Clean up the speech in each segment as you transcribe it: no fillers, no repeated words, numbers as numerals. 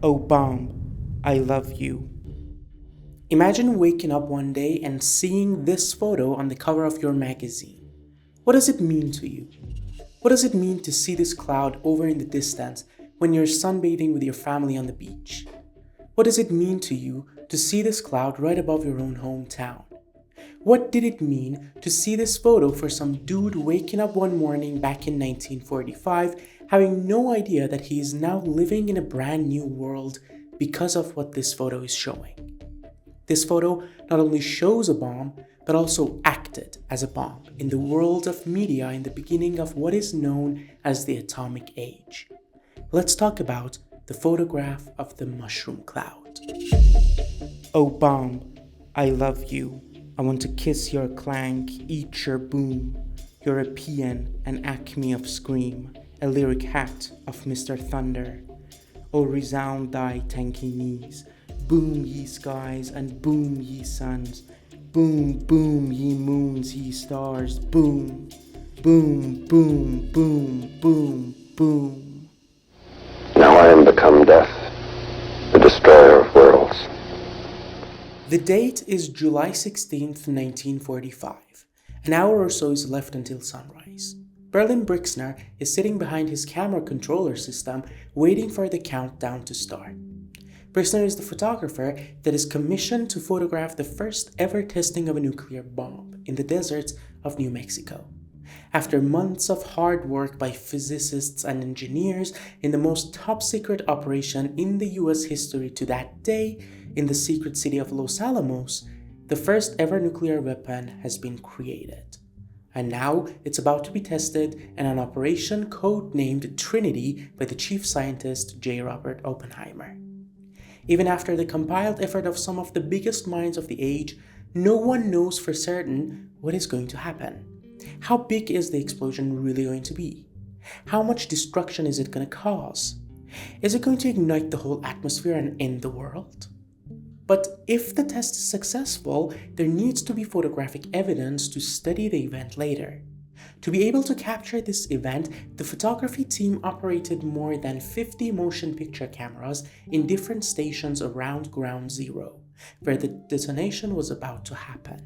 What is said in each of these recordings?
Oh bomb, I love you. Imagine waking up one day and seeing this photo on the cover of your magazine. What does it mean to you? What does it mean to see this cloud over in the distance when you're sunbathing with your family on the beach? What does it mean to you to see this cloud right above your own hometown? What did it mean to see this photo for some dude waking up one morning back in 1945, having no idea that he is now living in a brand new world because of what this photo is showing? This photo not only shows a bomb, but also acted as a bomb in the world of media in the beginning of what is known as the atomic age. Let's talk about the photograph of the mushroom cloud. Oh bomb, I love you. I want to kiss your clank, eat your boom. You're a paean, an acme of scream, a lyric hat of Mr. Thunder. Oh resound thy tanky knees, boom ye skies and boom ye suns, boom, boom ye moons, ye stars, boom, boom, boom, boom, boom, boom. Now I am become death, the destroyer of worlds. The date is July 16th, 1945. An hour or so is left until sunrise. Berlin Brixner is sitting behind his camera controller system waiting for the countdown to start. Brixner is the photographer that is commissioned to photograph the first ever testing of a nuclear bomb in the deserts of New Mexico. After months of hard work by physicists and engineers in the most top-secret operation in the US history to that day, in the secret city of Los Alamos, the first ever nuclear weapon has been created. And now it's about to be tested in an operation code-named Trinity by the chief scientist J. Robert Oppenheimer. Even after the compiled effort of some of the biggest minds of the age, no one knows for certain what is going to happen. How big is the explosion really going to be? How much destruction is it going to cause? Is it going to ignite the whole atmosphere and end the world? But if the test is successful, there needs to be photographic evidence to study the event later. To be able to capture this event, the photography team operated more than 50 motion picture cameras in different stations around Ground Zero, where the detonation was about to happen.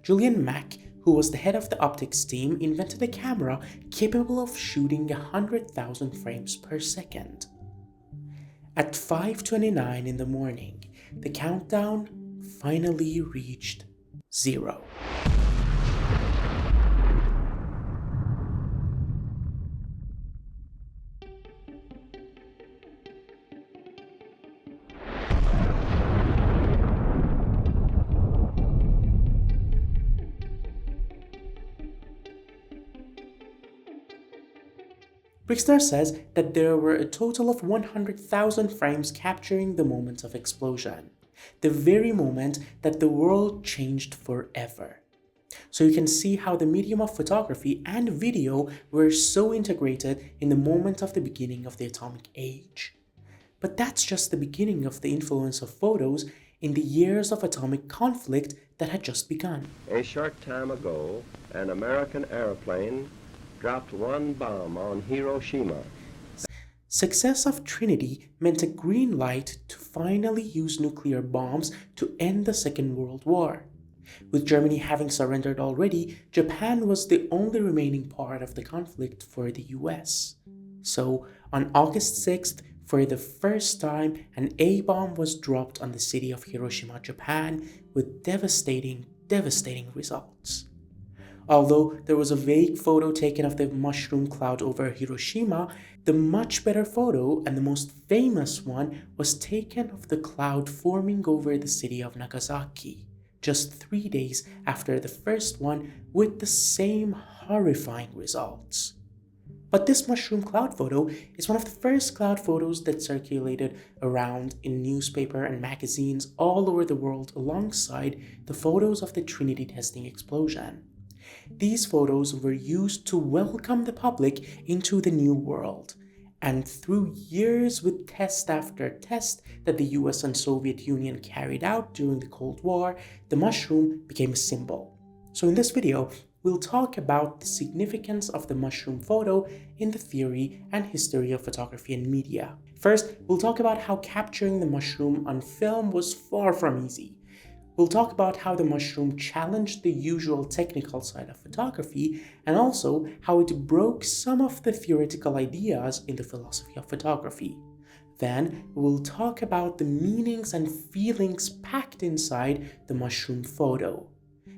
Julian Mack, who was the head of the optics team, invented a camera capable of shooting 100,000 frames per second. At 5:29 in the morning, the countdown finally reached 0. Brixner says that there were a total of 100,000 frames capturing the moment of explosion, the very moment that the world changed forever. So you can see how the medium of photography and video were so integrated in the moment of the beginning of the atomic age. But that's just the beginning of the influence of photos in the years of atomic conflict that had just begun. A short time ago, an American airplane dropped one bomb on Hiroshima. Success of Trinity meant a green light to finally use nuclear bombs to end the Second World War. With Germany having surrendered already, Japan was the only remaining part of the conflict for the US. So, on August 6th, for the first time, an A-bomb was dropped on the city of Hiroshima, Japan, with devastating results. Although there was a vague photo taken of the mushroom cloud over Hiroshima, the much better photo and the most famous one was taken of the cloud forming over the city of Nagasaki, just 3 days after the first one, with the same horrifying results. But this mushroom cloud photo is one of the first cloud photos that circulated around in newspaper and magazines all over the world alongside the photos of the Trinity testing explosion. These photos were used to welcome the public into the new world, and through years with test after test that the US and Soviet Union carried out during the Cold War, the mushroom became a symbol. So in this video, we'll talk about the significance of the mushroom photo in the theory and history of photography and media. First, we'll talk about how capturing the mushroom on film was far from easy. We'll talk about how the mushroom challenged the usual technical side of photography and also how it broke some of the theoretical ideas in the philosophy of photography. Then, we'll talk about the meanings and feelings packed inside the mushroom photo.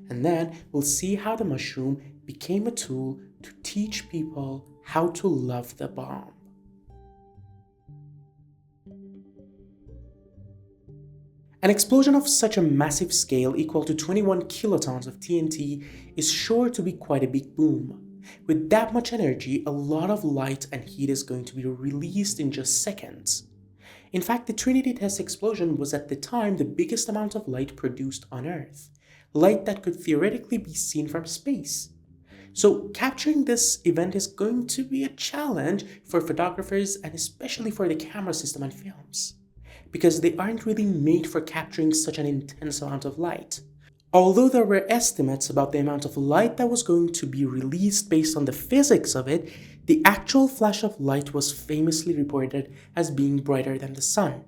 And then, we'll see how the mushroom became a tool to teach people how to love the bomb. An explosion of such a massive scale, equal to 21 kilotons of TNT, is sure to be quite a big boom. With that much energy, a lot of light and heat is going to be released in just seconds. In fact, the Trinity Test explosion was at the time the biggest amount of light produced on Earth, light that could theoretically be seen from space. So capturing this event is going to be a challenge for photographers and especially for the camera system and films, because they aren't really made for capturing such an intense amount of light. Although there were estimates about the amount of light that was going to be released based on the physics of it, the actual flash of light was famously reported as being brighter than the sun.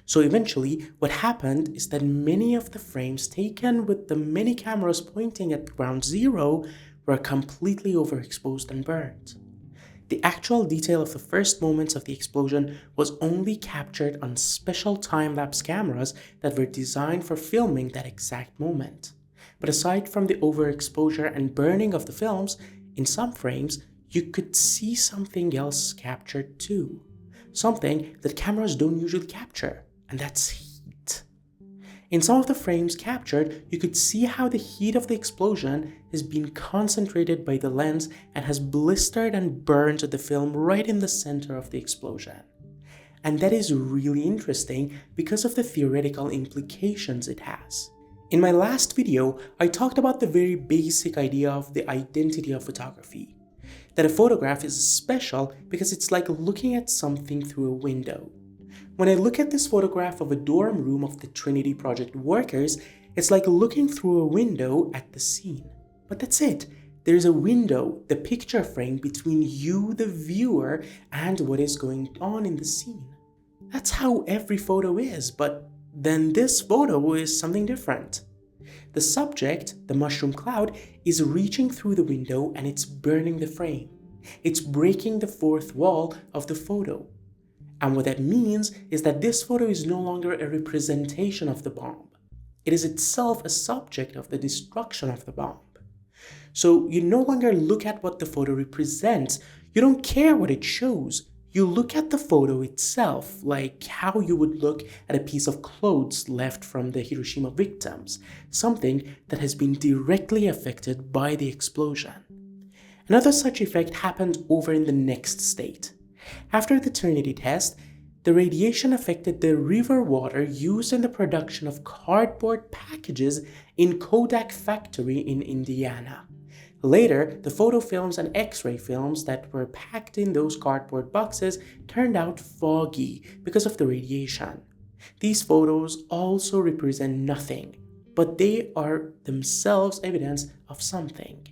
So eventually, what happened is that many of the frames taken with the many cameras pointing at ground zero were completely overexposed and burned. The actual detail of the first moments of the explosion was only captured on special time-lapse cameras that were designed for filming that exact moment. But aside from the overexposure and burning of the films, in some frames, you could see something else captured too. Something that cameras don't usually capture, and that's heat. In some of the frames captured, you could see how the heat of the explosion has been concentrated by the lens and has blistered and burned the film right in the center of the explosion. And that is really interesting because of the theoretical implications it has. In my last video, I talked about the very basic idea of the identity of photography. That a photograph is special because it's like looking at something through a window. When I look at this photograph of a dorm room of the Trinity Project workers, it's like looking through a window at the scene. But that's it. There's a window, the picture frame between you, the viewer, and what is going on in the scene. That's how every photo is, but then this photo is something different. The subject, the mushroom cloud, is reaching through the window and it's burning the frame. It's breaking the fourth wall of the photo. And what that means is that this photo is no longer a representation of the bomb. It is itself a subject of the destruction of the bomb. So you no longer look at what the photo represents. You don't care what it shows. You look at the photo itself, like how you would look at a piece of clothes left from the Hiroshima victims, something that has been directly affected by the explosion. Another such effect happened over in the next state. After the Trinity Test, the radiation affected the river water used in the production of cardboard packages in Kodak factory in Indiana. Later, the photo films and X-ray films that were packed in those cardboard boxes turned out foggy because of the radiation. These photos also represent nothing, but they are themselves evidence of something.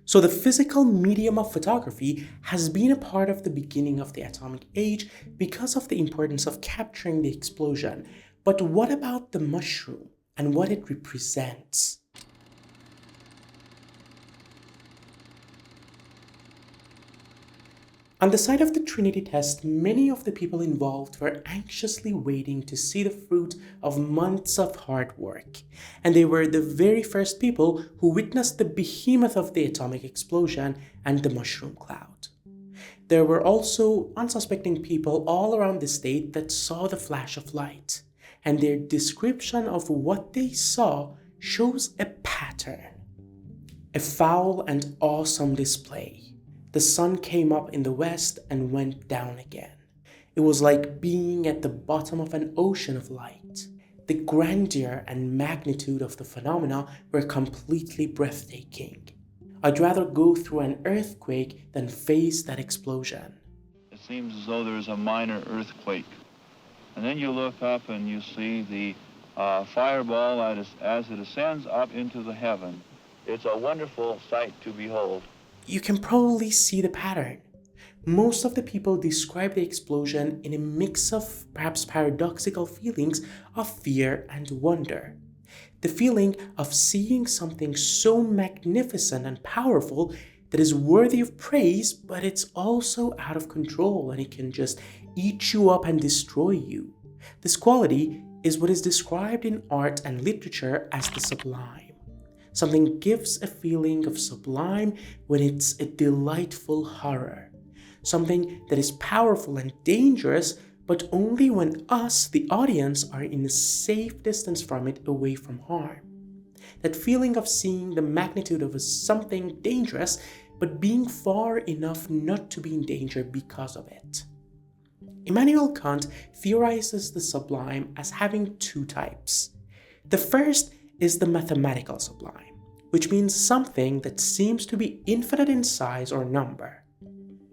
So the physical medium of photography has been a part of the beginning of the atomic age because of the importance of capturing the explosion. But what about the mushroom and what it represents? On the side of the Trinity Test, many of the people involved were anxiously waiting to see the fruit of months of hard work, and they were the very first people who witnessed the behemoth of the atomic explosion and the mushroom cloud. There were also unsuspecting people all around the state that saw the flash of light, and their description of what they saw shows a pattern. A foul and awesome display. The sun came up in the west and went down again. It was like being at the bottom of an ocean of light. The grandeur and magnitude of the phenomena were completely breathtaking. I'd rather go through an earthquake than face that explosion. It seems as though there's a minor earthquake. And then you look up and you see the fireball as it ascends up into the heaven. It's a wonderful sight to behold. You can probably see the pattern. Most of the people describe the explosion in a mix of perhaps paradoxical feelings of fear and wonder. The feeling of seeing something so magnificent and powerful that is worthy of praise, but it's also out of control and it can just eat you up and destroy you. This quality is what is described in art and literature as the sublime. Something gives a feeling of sublime when it's a delightful horror. Something that is powerful and dangerous, but only when us, the audience, are in a safe distance from it, away from harm. That feeling of seeing the magnitude of something dangerous, but being far enough not to be in danger because of it. Immanuel Kant theorizes the sublime as having two types. The first is the mathematical sublime, which means something that seems to be infinite in size or number.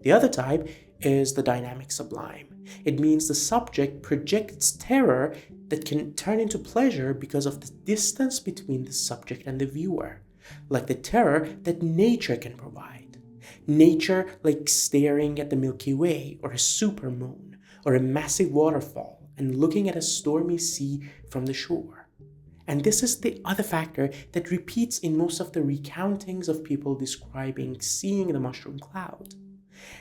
The other type is the dynamic sublime. It means the subject projects terror that can turn into pleasure because of the distance between the subject and the viewer, like the terror that nature can provide. Nature like staring at the Milky Way or a supermoon or a massive waterfall and looking at a stormy sea from the shore. And this is the other factor that repeats in most of the recountings of people describing seeing the mushroom cloud.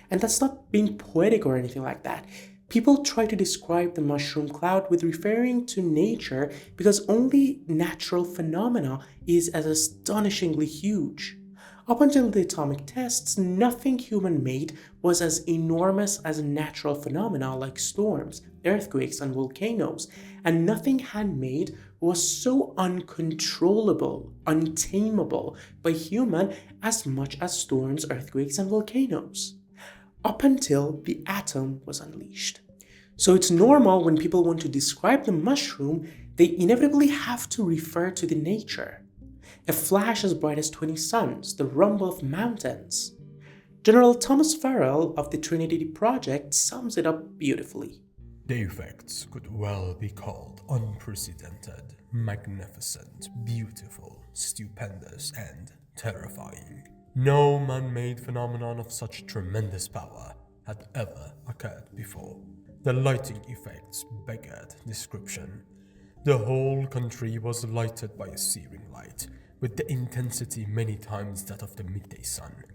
And that's not being poetic or anything like that. People try to describe the mushroom cloud with referring to nature because only natural phenomena is as astonishingly huge. Up until the atomic tests, nothing human-made was as enormous as natural phenomena like storms, earthquakes, and volcanoes, and nothing handmade was so uncontrollable, untamable by human as much as storms, earthquakes, and volcanoes. Up until the atom was unleashed. So it's normal when people want to describe the mushroom, they inevitably have to refer to the nature. A flash as bright as 20 suns, the rumble of mountains. General Thomas Farrell of the Trinity Project sums it up beautifully. The effects could well be called unprecedented, magnificent, beautiful, stupendous, and terrifying. No man-made phenomenon of such tremendous power had ever occurred before. The lighting effects beggared description. The whole country was lighted by a searing light, with the intensity many times that of the midday sun.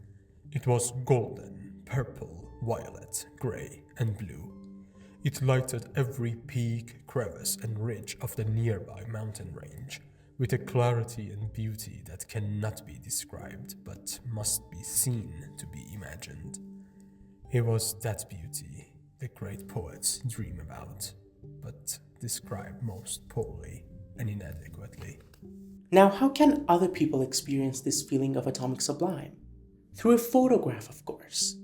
It was golden, purple, violet, grey, and blue. It lighted every peak, crevice, and ridge of the nearby mountain range, with a clarity and beauty that cannot be described but must be seen to be imagined. It was that beauty the great poets dream about, but describe most poorly and inadequately. Now, how can other people experience this feeling of atomic sublime? Through a photograph, of course.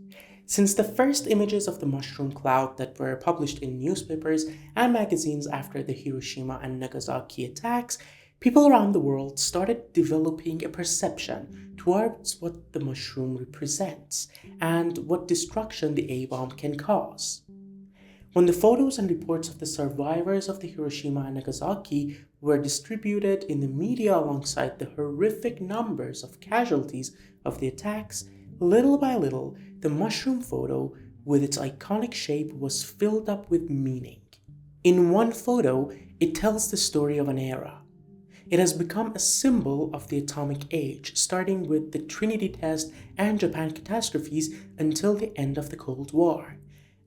Since the first images of the mushroom cloud that were published in newspapers and magazines after the Hiroshima and Nagasaki attacks, people around the world started developing a perception towards what the mushroom represents and what destruction the A-bomb can cause. When the photos and reports of the survivors of the Hiroshima and Nagasaki were distributed in the media alongside the horrific numbers of casualties of the attacks, little by little, the mushroom photo with its iconic shape was filled up with meaning. In one photo, it tells the story of an era. It has become a symbol of the atomic age, starting with the Trinity Test and Japan catastrophes until the end of the Cold War,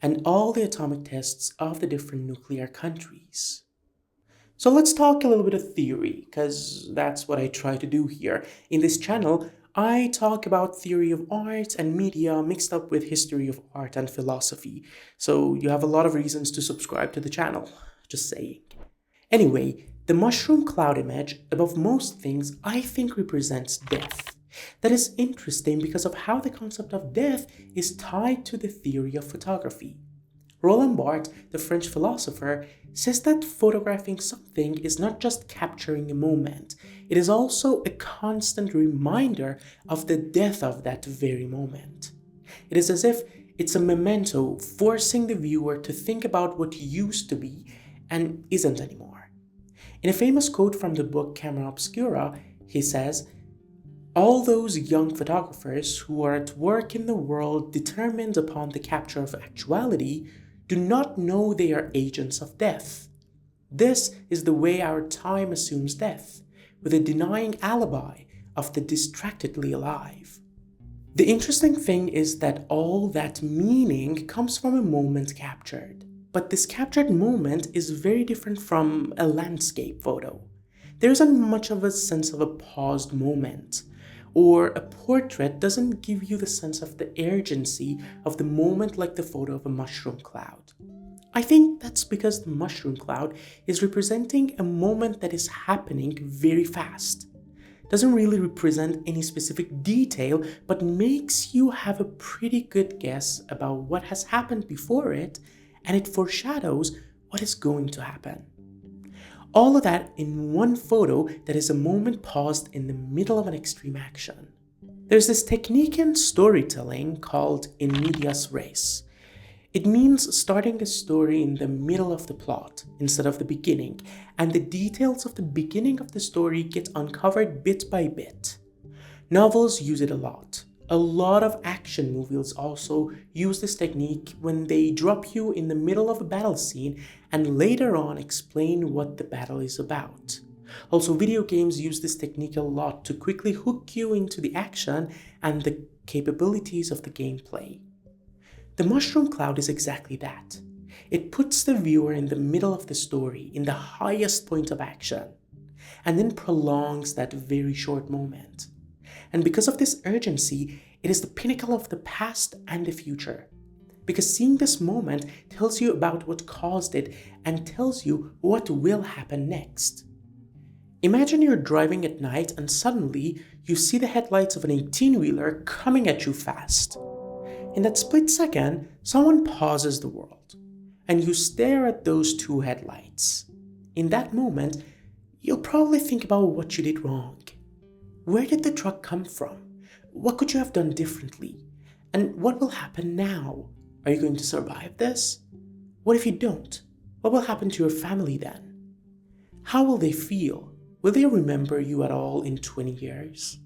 and all the atomic tests of the different nuclear countries. So let's talk a little bit of theory, because that's what I try to do here. In this channel, I talk about theory of art and media mixed up with history of art and philosophy, so you have a lot of reasons to subscribe to the channel, just saying. Anyway, the mushroom cloud image, above most things, I think represents death. That is interesting because of how the concept of death is tied to the theory of photography. Roland Barthes, the French philosopher, says that photographing something is not just capturing a moment, it is also a constant reminder of the death of that very moment. It is as if it's a memento forcing the viewer to think about what used to be and isn't anymore. In a famous quote from the book Camera Obscura, he says, All those young photographers who are at work in the world determined upon the capture of actuality do not know they are agents of death. This is the way our time assumes death, with a denying alibi of the distractedly alive. The interesting thing is that all that meaning comes from a moment captured. But this captured moment is very different from a landscape photo. There isn't much of a sense of a paused moment, or a portrait doesn't give you the sense of the urgency of the moment like the photo of a mushroom cloud. I think that's because the mushroom cloud is representing a moment that is happening very fast. Doesn't really represent any specific detail, but makes you have a pretty good guess about what has happened before it, and it foreshadows what is going to happen. All of that in one photo that is a moment paused in the middle of an extreme action. There's this technique in storytelling called in medias res. It means starting a story in the middle of the plot instead of the beginning, and the details of the beginning of the story get uncovered bit by bit. Novels use it a lot. A lot of action movies also use this technique when they drop you in the middle of a battle scene and later on explain what the battle is about. Also, video games use this technique a lot to quickly hook you into the action and the capabilities of the gameplay. The mushroom cloud is exactly that. It puts the viewer in the middle of the story, in the highest point of action, and then prolongs that very short moment. And because of this urgency, it is the pinnacle of the past and the future. Because seeing this moment tells you about what caused it and tells you what will happen next. Imagine you're driving at night and suddenly you see the headlights of an 18-wheeler coming at you fast. In that split second, someone pauses the world, and you stare at those two headlights. In that moment, you'll probably think about what you did wrong. Where did the truck come from? What could you have done differently? And what will happen now? Are you going to survive this? What if you don't? What will happen to your family then? How will they feel? Will they remember you at all in 20 years?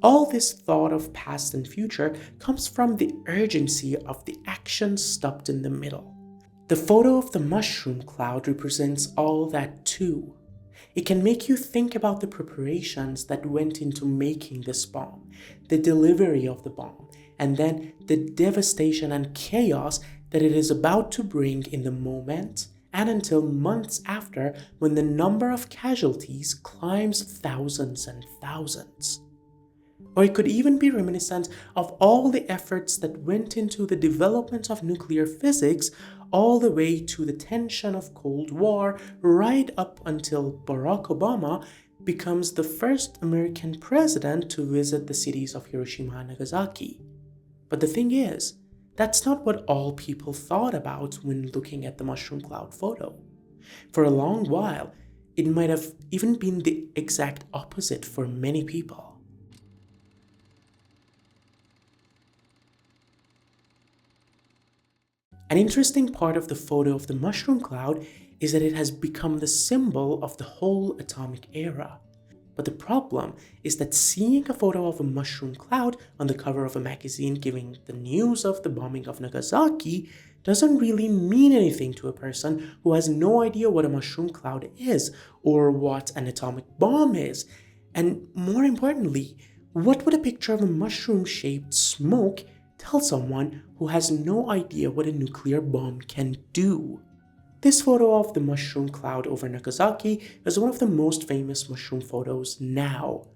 All this thought of past and future comes from the urgency of the action stopped in the middle. The photo of the mushroom cloud represents all that too. It can make you think about the preparations that went into making this bomb, the delivery of the bomb, and then the devastation and chaos that it is about to bring in the moment and until months after, when the number of casualties climbs thousands and thousands. Or it could even be reminiscent of all the efforts that went into the development of nuclear physics, all the way to the tension of Cold War, right up until Barack Obama becomes the first American president to visit the cities of Hiroshima and Nagasaki. But the thing is, that's not what all people thought about when looking at the mushroom cloud photo. For a long while, it might have even been the exact opposite for many people. An interesting part of the photo of the mushroom cloud is that it has become the symbol of the whole atomic era. But the problem is that seeing a photo of a mushroom cloud on the cover of a magazine giving the news of the bombing of Nagasaki doesn't really mean anything to a person who has no idea what a mushroom cloud is or what an atomic bomb is. And more importantly, what would a picture of a mushroom-shaped smoke tell someone who has no idea what a nuclear bomb can do? This photo of the mushroom cloud over Nagasaki is one of the most famous mushroom photos now.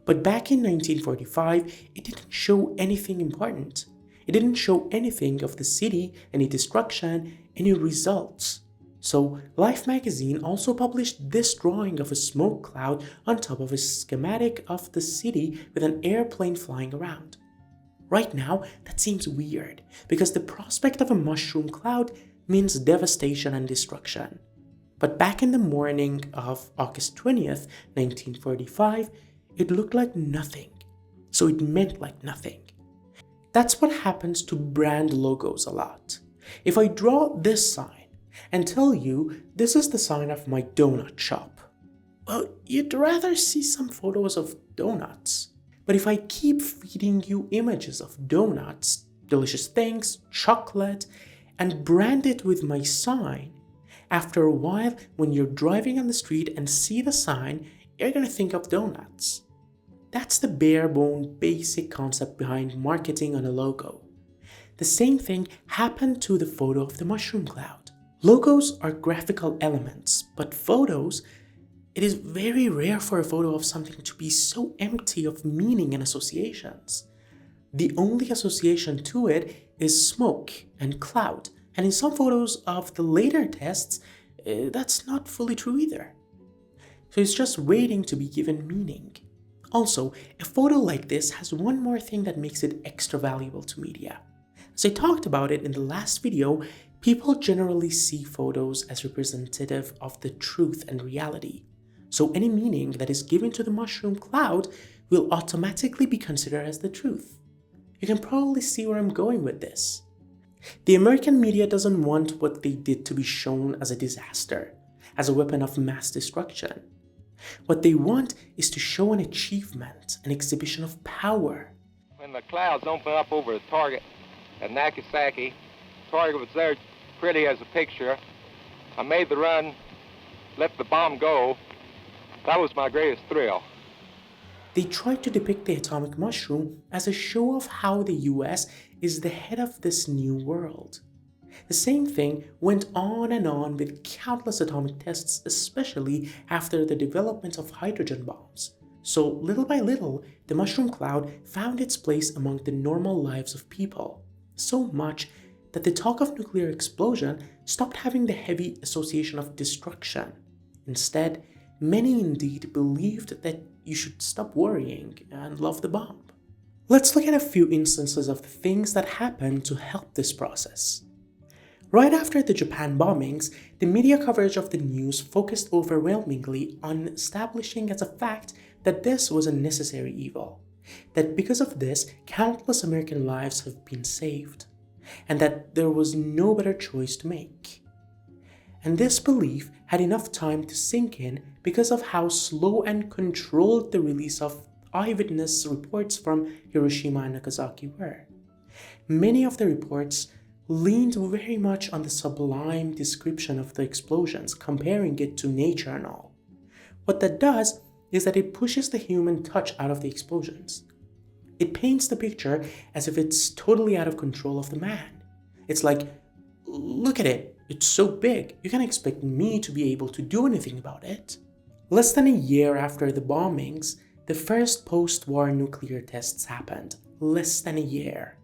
But back in 1945, it didn't show anything important. It didn't show anything of the city, any destruction, any results. So Life magazine also published this drawing of a smoke cloud on top of a schematic of the city with an airplane flying around. Right now, that seems weird, because the prospect of a mushroom cloud means devastation and destruction. But back in the morning of August 20th, 1945, it looked like nothing. So it meant like nothing. That's what happens to brand logos a lot. If I draw this sign and tell you this is the sign of my donut shop, well, you'd rather see some photos of donuts. But if I keep feeding you images of donuts, delicious things, chocolate, and brand it with my sign, after a while, when you're driving on the street and see the sign, you're gonna think of donuts. That's the bare-bone basic concept behind marketing on a logo. The same thing happened to the photo of the mushroom cloud. Logos are graphical elements, but photos, it is very rare for a photo of something to be so empty of meaning and associations. The only association to it is smoke and cloud, and in some photos of the later tests, that's not fully true either. So it's just waiting to be given meaning. Also, a photo like this has one more thing that makes it extra valuable to media. As I talked about it in the last video, people generally see photos as representative of the truth and reality. So any meaning that is given to the mushroom cloud will automatically be considered as the truth. You can probably see where I'm going with this. The American media doesn't want what they did to be shown as a disaster, as a weapon of mass destruction. What they want is to show an achievement, an exhibition of power. When the clouds open up over the target at Nagasaki, target was there pretty as a picture. I made the run, let the bomb go. That was my greatest thrill. They tried to depict the atomic mushroom as a show of how the US is the head of this new world. The same thing went on with countless atomic tests, especially after the development of hydrogen bombs. So little by little, the mushroom cloud found its place among the normal lives of people. So much that the talk of nuclear explosion stopped having the heavy association of destruction. Instead, many indeed believed that you should stop worrying and love the bomb. Let's look at a few instances of the things that happened to help this process. Right after the Japan bombings, the media coverage of the news focused overwhelmingly on establishing as a fact that this was a necessary evil, that because of this, countless American lives have been saved, and that there was no better choice to make. And this belief had enough time to sink in because of how slow and controlled the release of eyewitness reports from Hiroshima and Nagasaki were. Many of the reports leaned very much on the sublime description of the explosions, comparing it to nature and all. What that does is that it pushes the human touch out of the explosions. It paints the picture as if it's totally out of control of the man. It's like, look at it, it's so big, you can't expect me to be able to do anything about it. Less than a year after the bombings, the first post-war nuclear tests happened. Less than a year.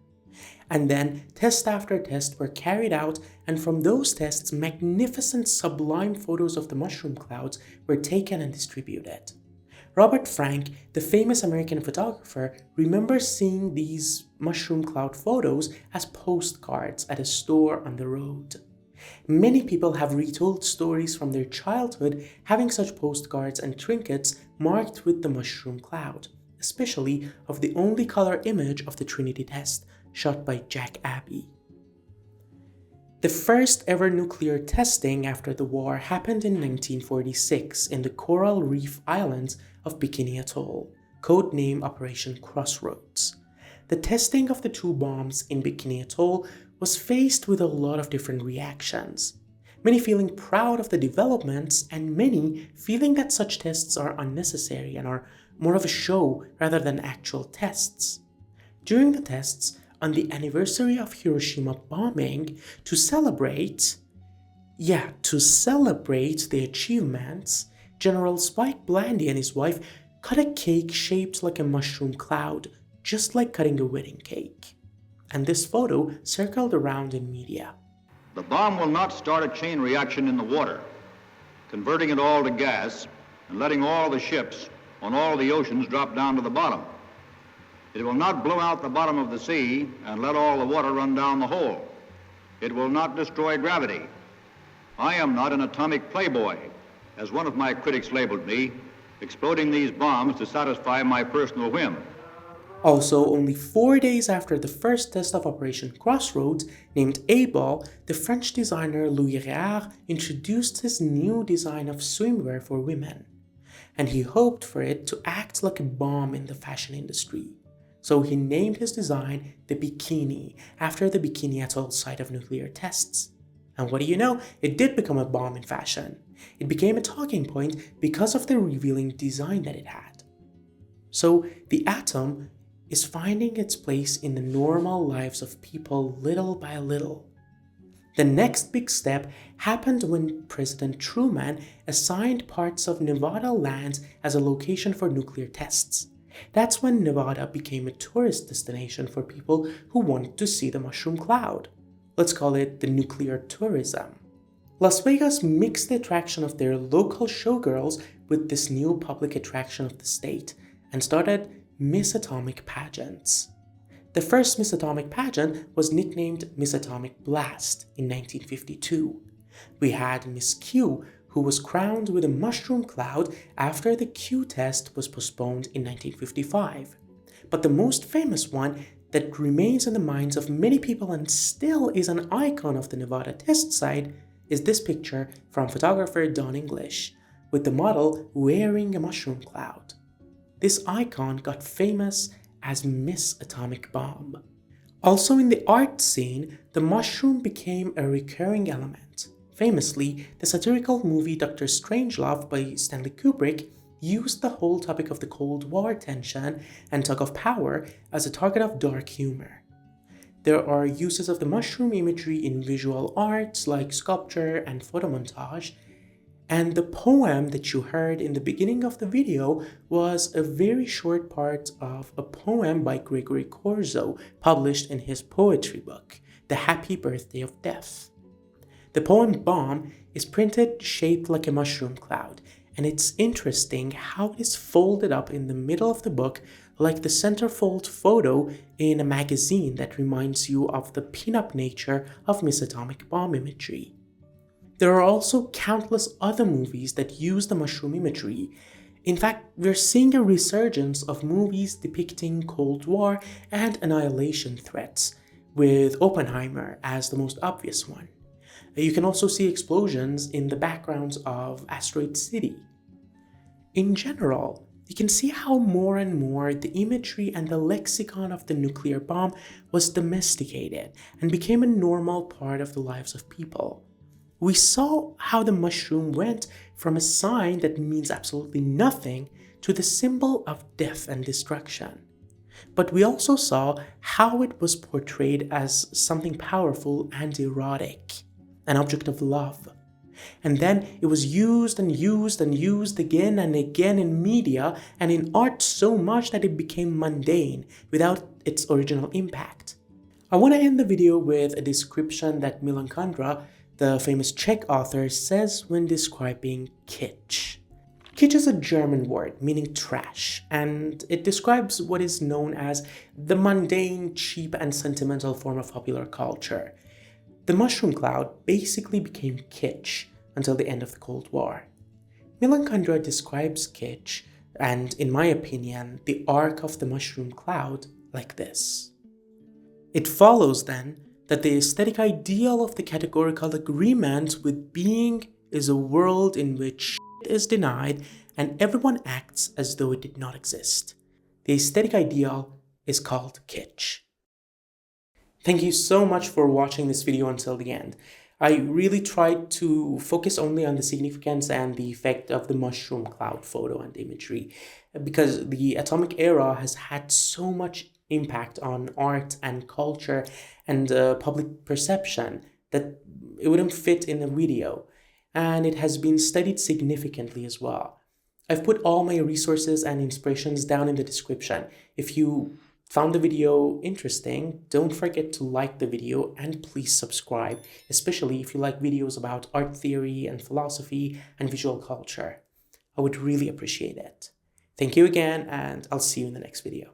And then test after test were carried out, and from those tests, magnificent sublime photos of the mushroom clouds were taken and distributed. Robert Frank, the famous American photographer, remembers seeing these mushroom cloud photos as postcards at a store on the road. Many people have retold stories from their childhood having such postcards and trinkets marked with the mushroom cloud, especially of the only color image of the Trinity Test, shot by Jack Abbey. The first ever nuclear testing after the war happened in 1946 in the Coral Reef Islands of Bikini Atoll, codename Operation Crossroads. The testing of the two bombs in Bikini Atoll was faced with a lot of different reactions, many feeling proud of the developments and many feeling that such tests are unnecessary and are more of a show rather than actual tests. During the tests, on the anniversary of Hiroshima bombing, to celebrate the achievements, General Spike Blandy and his wife cut a cake shaped like a mushroom cloud, just like cutting a wedding cake. And this photo circled around in media. The bomb will not start a chain reaction in the water, converting it all to gas and letting all the ships on all the oceans drop down to the bottom. It will not blow out the bottom of the sea and let all the water run down the hole. It will not destroy gravity. I am not an atomic playboy, as one of my critics labeled me, exploding these bombs to satisfy my personal whim. Also, only 4 days after the first test of Operation Crossroads, named A-Ball, the French designer Louis Réard introduced his new design of swimwear for women. and he hoped for it to act like a bomb in the fashion industry. So he named his design the Bikini, after the Bikini Atoll site of nuclear tests. And what do you know? It did become a bomb in fashion. It became a talking point because of the revealing design that it had. So the atom is finding its place in the normal lives of people little by little. The next big step happened when President Truman assigned parts of Nevada land as a location for nuclear tests. That's when Nevada became a tourist destination for people who wanted to see the mushroom cloud. Let's call it the nuclear tourism. Las Vegas mixed the attraction of their local showgirls with this new public attraction of the state and started Miss Atomic pageants. The first Miss Atomic pageant was nicknamed Miss Atomic Blast in 1952. We had Miss Q, who was crowned with a mushroom cloud after the Q test was postponed in 1955. But the most famous one that remains in the minds of many people and still is an icon of the Nevada test site is this picture from photographer Don English, with the model wearing a mushroom cloud. This icon got famous as Miss Atomic Bomb. Also in the art scene, the mushroom became a recurring element. Famously, the satirical movie Dr. Strangelove by Stanley Kubrick used the whole topic of the Cold War tension and tug of power as a target of dark humor. There are uses of the mushroom imagery in visual arts like sculpture and photomontage, and the poem that you heard in the beginning of the video was a very short part of a poem by Gregory Corso, published in his poetry book, The Happy Birthday of Death. The poem Bomb is printed shaped like a mushroom cloud, and it's interesting how it is folded up in the middle of the book like the centerfold photo in a magazine that reminds you of the pin-up nature of Miss Atomic Bomb imagery. There are also countless other movies that use the mushroom imagery. In fact, we're seeing a resurgence of movies depicting Cold War and annihilation threats, with Oppenheimer as the most obvious one. You can also see explosions in the backgrounds of Asteroid City. In general, you can see how more and more the imagery and the lexicon of the nuclear bomb was domesticated and became a normal part of the lives of people. We saw how the mushroom went from a sign that means absolutely nothing to the symbol of death and destruction. But we also saw how it was portrayed as something powerful and erotic, an object of love. And then it was used and used and used again and again in media and in art so much that it became mundane without its original impact. I want to end the video with a description that Milan Kundera, the famous Czech author, says when describing kitsch. Kitsch is a German word meaning trash, and it describes what is known as the mundane, cheap, and sentimental form of popular culture. The mushroom cloud basically became kitsch until the end of the Cold War. Milan Kundera describes kitsch, and in my opinion, the arc of the mushroom cloud like this. It follows then that the aesthetic ideal of the categorical agreement with being is a world in which shit is denied and everyone acts as though it did not exist. The aesthetic ideal is called kitsch. Thank you so much for watching this video until the end. I really tried to focus only on the significance and the effect of the mushroom cloud photo and imagery, because the atomic era has had so much impact on art and culture and public perception that it wouldn't fit in a video, and it has been studied significantly as well. I've put all my resources and inspirations down in the description. If you found the video interesting, don't forget to like the video and please subscribe, especially if you like videos about art theory and philosophy and visual culture. I would really appreciate it. Thank you again, and I'll see you in the next video.